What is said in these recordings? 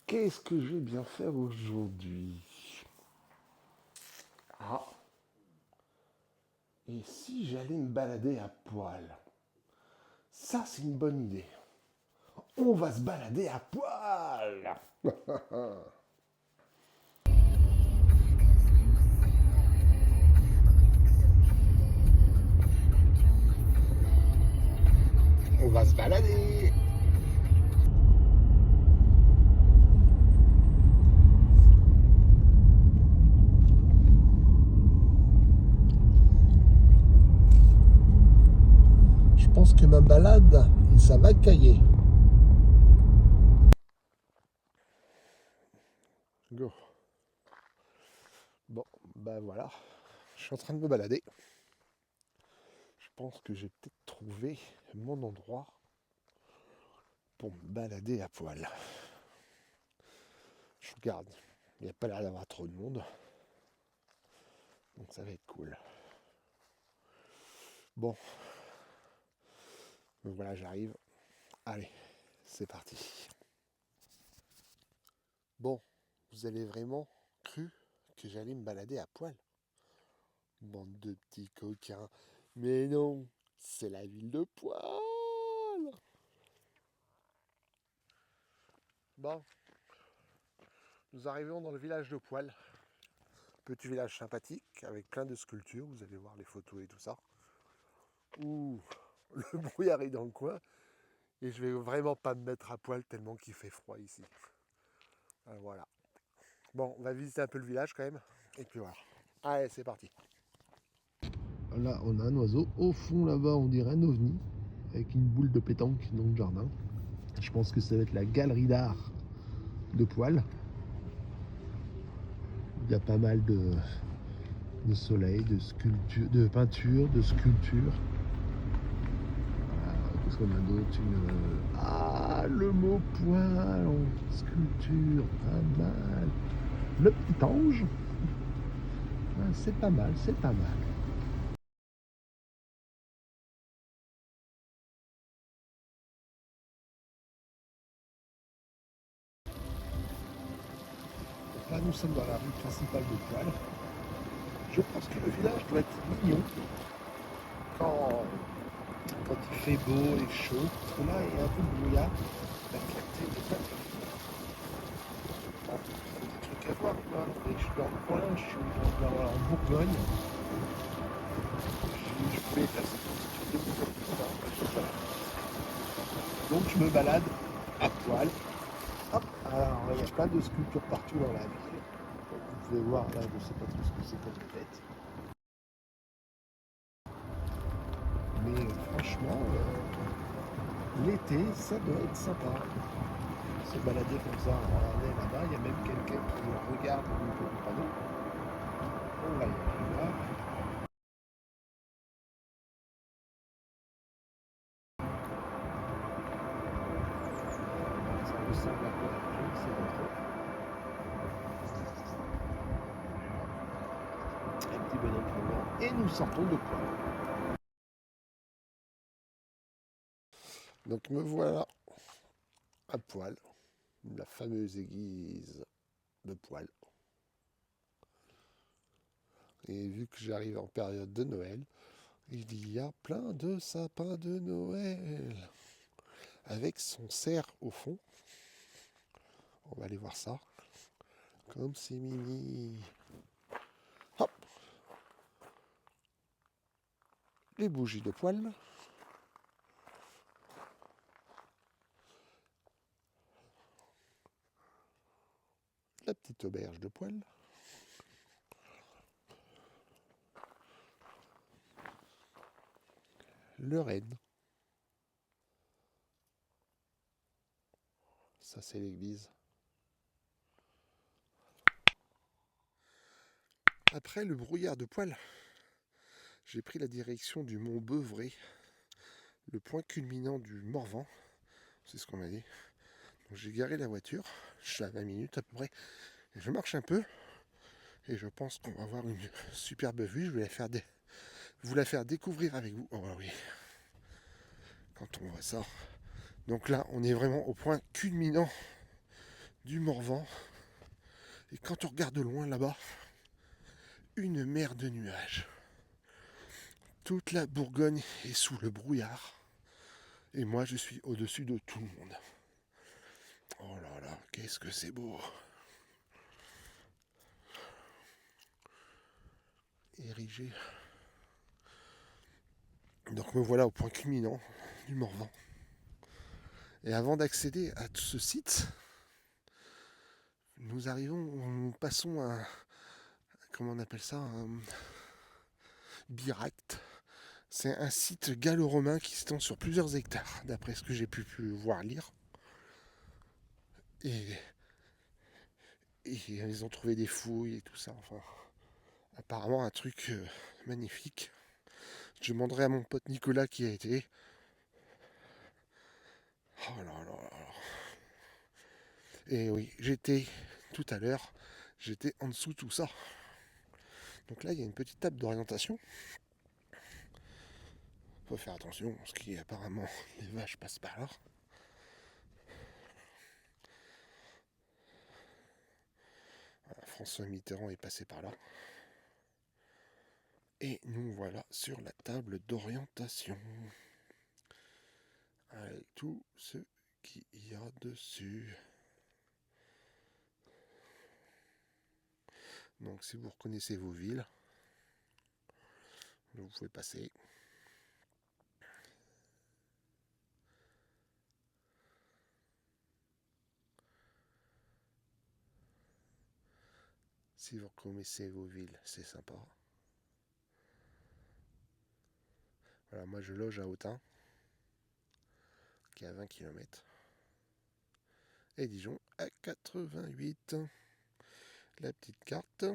Qu'est-ce que je vais bien faire aujourd'hui? Ah, et si j'allais me balader à poil? Ça, c'est une bonne idée. On va se balader à poil. On va se balader. Je pense que ma balade, ça va cailler. Go. Bon, ben voilà. Je suis en train de me balader. Je pense que j'ai peut-être trouvé mon endroit pour me balader à poil. Je regarde. Il n'y a pas l'air d'avoir trop de monde. Donc ça va être cool. Bon, donc voilà, j'arrive. Allez, c'est parti. Bon, vous avez vraiment cru que j'allais me balader à poil? Bande de petits coquins. Mais non, c'est la ville de Poil. Bon, nous arrivons dans le village de Poil. Petit village sympathique avec plein de sculptures. Vous allez voir les photos et tout ça. Ouh, le brouillard est dans le coin. Et je vais vraiment pas me mettre à poil tellement qu'il fait froid ici. Voilà. Bon, on va visiter un peu le village quand même. Et puis voilà. Allez, c'est parti. Là, on a un oiseau. Au fond, là-bas, on dirait un ovni. Avec une boule de pétanque dans le jardin. Je pense que ça va être la galerie d'art de Poil. Il y a pas mal de soleil, de sculptures, de peintures, de sculptures. Qu'est-ce qu'on a d'autre? Ah, le mot poil en sculpture, pas mal. Le petit ange. Ah, c'est pas mal, c'est pas mal. Donc là, nous sommes dans la rue principale de Poil. Je pense que le village doit être mignon quand, quand il fait beau et chaud. Parce que là, il y a un peu de brouillard. La clarté n'est pas terrible. Bon, il y a des trucs à voir. Quoi. Je suis dans le coin, je suis en Bourgogne. Je pouvais être assez positif. Donc je me balade à poil. Hop, alors il y a plein de sculptures partout dans la ville. Donc, vous pouvez voir là, je ne sais pas trop ce que c'est comme fête. Mais franchement, l'été, ça doit être sympa. Se balader comme ça, on est là-bas, il y a même quelqu'un qui regarde au niveau du panneau. On va y aller là. Ça ressemble à quoi? Je ne sais pas trop. Un petit bonhomme flamand. Et nous sortons de poil. Donc me voilà à poil, la fameuse église de Poil. Et vu que j'arrive en période de Noël, il y a plein de sapins de Noël avec son cerf au fond. On va aller voir ça. Comme c'est mimi. Hop. Les bougies de Poil. La petite auberge de Poil. Le renne. Ça c'est l'église. Après le brouillard de Poil, j'ai pris la direction du mont Beuvray, le point culminant du Morvan. C'est ce qu'on m'a dit. Donc j'ai garé la voiture, je suis à 20 minutes à peu près. Et je marche un peu et je pense qu'on va avoir une superbe vue. Je vais vous la faire découvrir avec vous. Oh bah oui, quand on voit ça. Donc là, on est vraiment au point culminant du Morvan. Et quand on regarde de loin là-bas, une mer de nuages. Toute la Bourgogne est sous le brouillard. Et moi, je suis au-dessus de tout le monde. Oh là là, qu'est-ce que c'est beau! Érigé. Donc me voilà au point culminant du Morvan. Et avant d'accéder à tout ce site, nous passons un, comment on appelle ça, un biract. C'est un site gallo-romain qui s'étend sur plusieurs hectares, d'après ce que j'ai pu voir lire. Et ils ont trouvé des fouilles et tout ça. Enfin, apparemment un truc magnifique. Je demanderai à mon pote Nicolas qui a été. Oh là là là. Et oui, tout à l'heure, j'étais en dessous de tout ça. Donc là, il y a une petite table d'orientation. Faut faire attention, parce qu'apparemment, les vaches passent par là. Voilà, François Mitterrand est passé par là. Et nous voilà sur la table d'orientation. Avec tout ce qu'il y a dessus. Donc si vous reconnaissez vos villes, vous pouvez passer. Si vous reconnaissez vos villes, c'est sympa. Voilà, moi je loge à Autun, qui est à 20 km. Et Dijon à 88. La petite carte.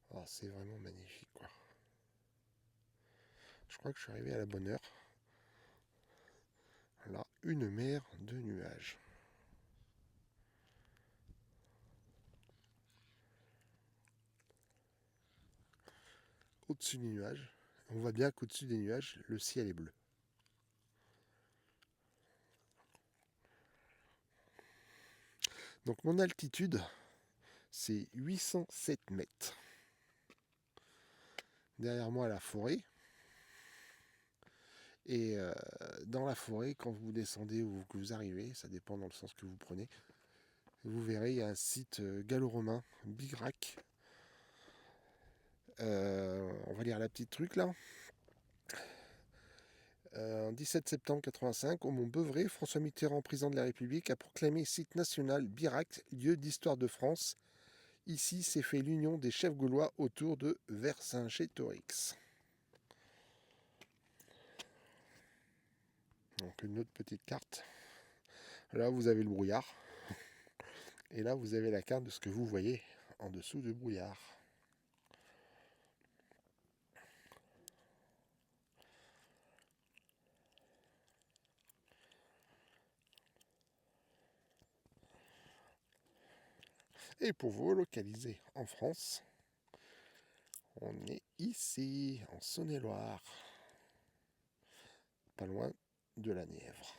Oh, c'est vraiment magnifique, quoi. Je crois que je suis arrivé à la bonne heure. Là, une mer de nuages. Au-dessus des nuages, on voit bien qu'au-dessus des nuages, le ciel est bleu. Donc mon altitude, c'est 807 mètres. Derrière moi, la forêt. Et dans la forêt, quand vous descendez ou que vous arrivez, ça dépend dans le sens que vous prenez, vous verrez, il y a un site gallo-romain, Bigrac. On va lire la petite truc là. En 17 septembre 85, au Mont Beuvray, François Mitterrand, président de la République, a proclamé site national Birac, lieu d'histoire de France. Ici s'est fait l'union des chefs gaulois autour de Vercingétorix. Donc une autre petite carte. Là vous avez le brouillard. Et là vous avez la carte de ce que vous voyez en dessous du brouillard. Et pour vous localiser en France, on est ici, en Saône-et-Loire, pas loin de la Nièvre.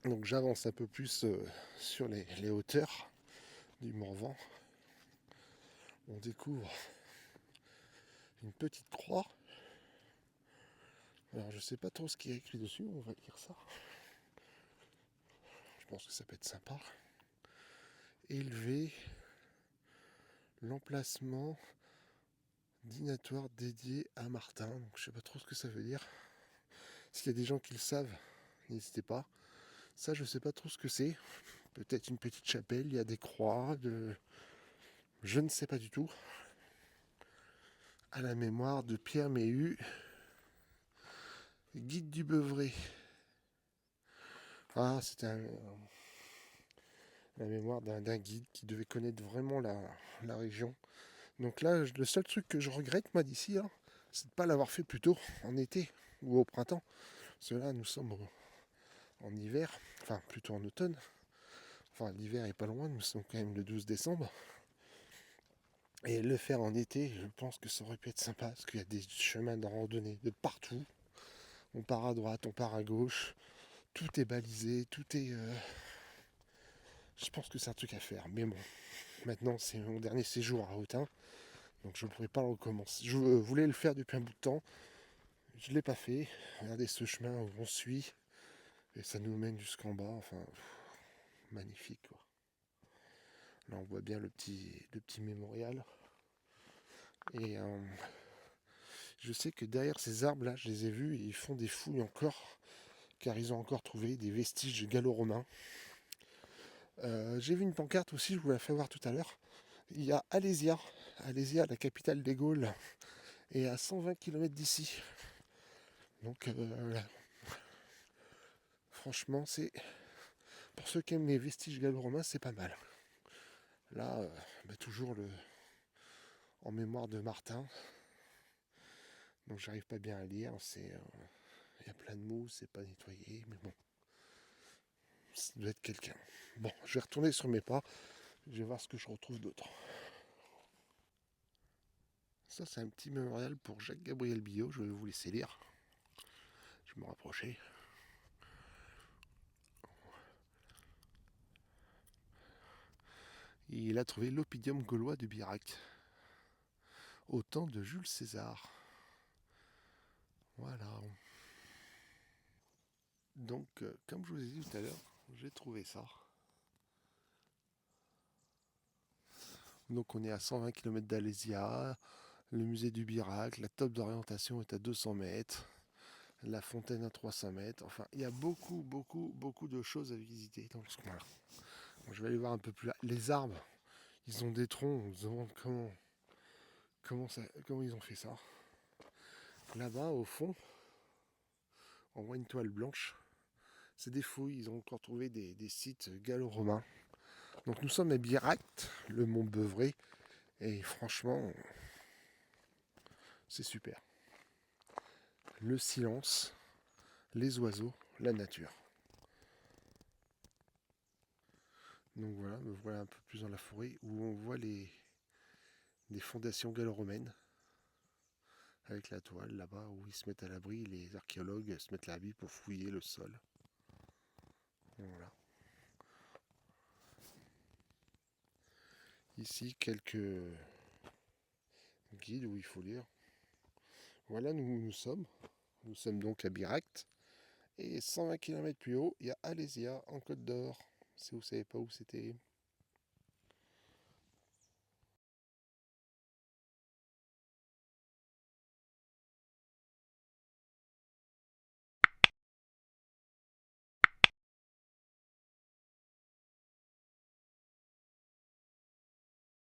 Donc j'avance un peu plus sur les hauteurs du Morvan. On découvre une petite croix. Alors je sais pas trop ce qu'il y a écrit dessus, on va lire ça. Je pense que ça peut être sympa. Élever l'emplacement dînatoire dédié à Martin. Donc je sais pas trop ce que ça veut dire. S'il y a des gens qui le savent, n'hésitez pas. Ça je sais pas trop ce que c'est. Peut-être une petite chapelle, il y a des croix, je ne sais pas du tout. À la mémoire de Pierre Méhu, guide du Beuvray. Ah, c'était la mémoire d'un guide qui devait connaître vraiment la région. Donc là, le seul truc que je regrette, moi, d'ici, là, c'est de ne pas l'avoir fait plus tôt, en été ou au printemps. Parce que là, nous sommes en hiver, enfin plutôt en automne. Enfin, l'hiver est pas loin, nous sommes quand même le 12 décembre. Et le faire en été, je pense que ça aurait pu être sympa, parce qu'il y a des chemins de randonnée de partout. On part à droite, on part à gauche, tout est balisé, tout est... Je pense que c'est un truc à faire, mais bon, maintenant c'est mon dernier séjour à Autun, donc je ne pourrais pas le recommencer. Je voulais le faire depuis un bout de temps, je ne l'ai pas fait. Regardez ce chemin où on suit, et ça nous mène jusqu'en bas, enfin, magnifique quoi. Là on voit bien le petit mémorial. Et je sais que derrière ces arbres là, je les ai vus, et ils font des fouilles encore, car ils ont encore trouvé des vestiges gallo-romains. J'ai vu une pancarte aussi, je vous la fais voir tout à l'heure. Il y a Alésia, la capitale des Gaules, est à 120 km d'ici. Donc franchement, c'est pour ceux qui aiment les vestiges gallo-romains, c'est pas mal. Là, toujours en mémoire de Martin. Donc j'arrive pas bien à lire. Il y a plein de mots, c'est pas nettoyé, mais bon, ça doit être quelqu'un. Bon, je vais retourner sur mes pas. Je vais voir ce que je retrouve d'autre. Ça, c'est un petit mémorial pour Jacques-Gabriel Billot. Je vais vous laisser lire. Je vais me rapprocher. Il a trouvé l'oppidum gaulois de Birac au temps de Jules César. Voilà. Donc, comme je vous ai dit tout à l'heure, j'ai trouvé ça. Donc, on est à 120 km d'Alésia, le musée du Birac, la top d'orientation est à 200 mètres, la fontaine à 300 mètres. Enfin, il y a beaucoup, beaucoup, beaucoup de choses à visiter dans ce coin-là. Bon, je vais aller voir un peu plus là. Les arbres, ils ont des troncs, on se demande comment ils ont fait ça. Là-bas, au fond, on voit une toile blanche. C'est des fouilles, ils ont encore trouvé des sites gallo-romains. Donc nous sommes à Birac, le mont Beuvray, et franchement, c'est super. Le silence, les oiseaux, la nature. Donc voilà, me voilà un peu plus dans la forêt où on voit les fondations gallo-romaines avec la toile là-bas où ils se mettent à l'abri, les archéologues se mettent à l'abri pour fouiller le sol. Voilà. Ici, quelques guides où il faut lire. Voilà, nous sommes. Nous sommes donc à Birac. Et 120 km plus haut, il y a Alésia en Côte d'Or. Si vous ne savez pas où c'était.